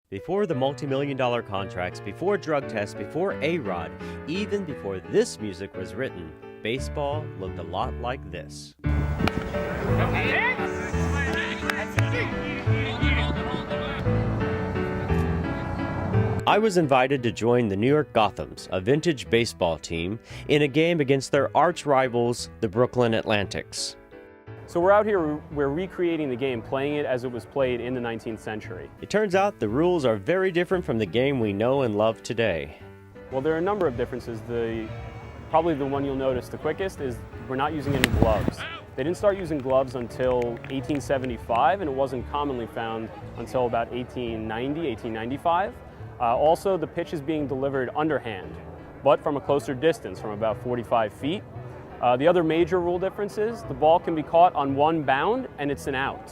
Before the multi-million-dollar contracts, before drug tests, before A-Rod, even before this music was written, baseball looked a lot like this. I was invited to join the New York Gothams, a vintage baseball team, in a game against their arch rivals, the Brooklyn Atlantics. So we're out here, we're recreating the game, playing it as it was played in the 19th century. It turns out the rules are very different from the game we know and love today. Well, there are a number of differences. Probably the one you'll notice the quickest is we're not using any gloves. They didn't start using gloves until 1875, and it wasn't commonly found until about 1890, 1895. Also, the pitch is being delivered underhand, but from a closer distance, from about 45 feet. The other major rule difference is the ball can be caught on one bound and it's an out.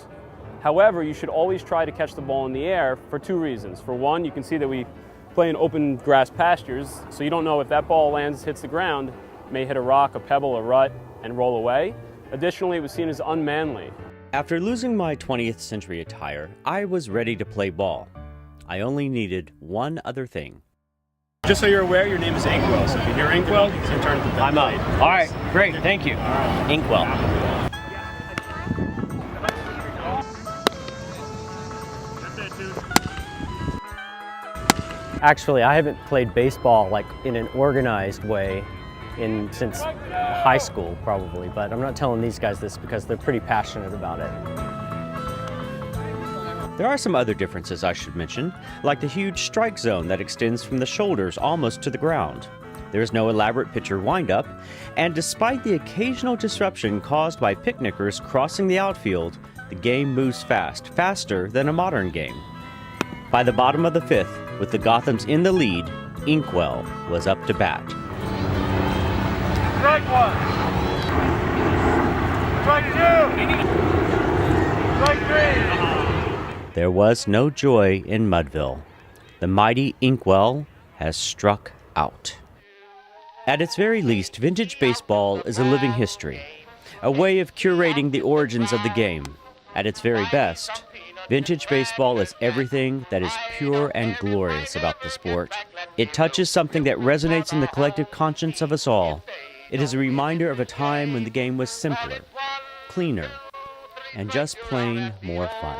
However, you should always try to catch the ball in the air for two reasons. For one, you can see that we play in open grass pastures, so you don't know if that ball hits the ground, it may hit a rock, a pebble, a rut, and roll away. Additionally, it was seen as unmanly. After losing my 20th century attire, I was ready to play ball. I only needed one other thing. Just so you're aware, your name is Inkwell, so if you hear Inkwell, it's in turn to the I'm up. All right, great, thank you. Inkwell. Actually, I haven't played baseball like in an organized way since high school probably, but I'm not telling these guys this because they're pretty passionate about it. There are some other differences I should mention, like the huge strike zone that extends from the shoulders almost to the ground. There is no elaborate pitcher windup, and despite the occasional disruption caused by picnickers crossing the outfield, the game moves fast, faster than a modern game. By the bottom of the fifth, with the Gothams in the lead, Inkwell was up to bat. Strike one. Strike two. Strike three. There was no joy in Mudville. The mighty Inkwell has struck out. At its very least, vintage baseball is a living history, a way of curating the origins of the game. At its very best, vintage baseball is everything that is pure and glorious about the sport. It touches something that resonates in the collective conscience of us all. It is a reminder of a time when the game was simpler, cleaner, and just plain more fun.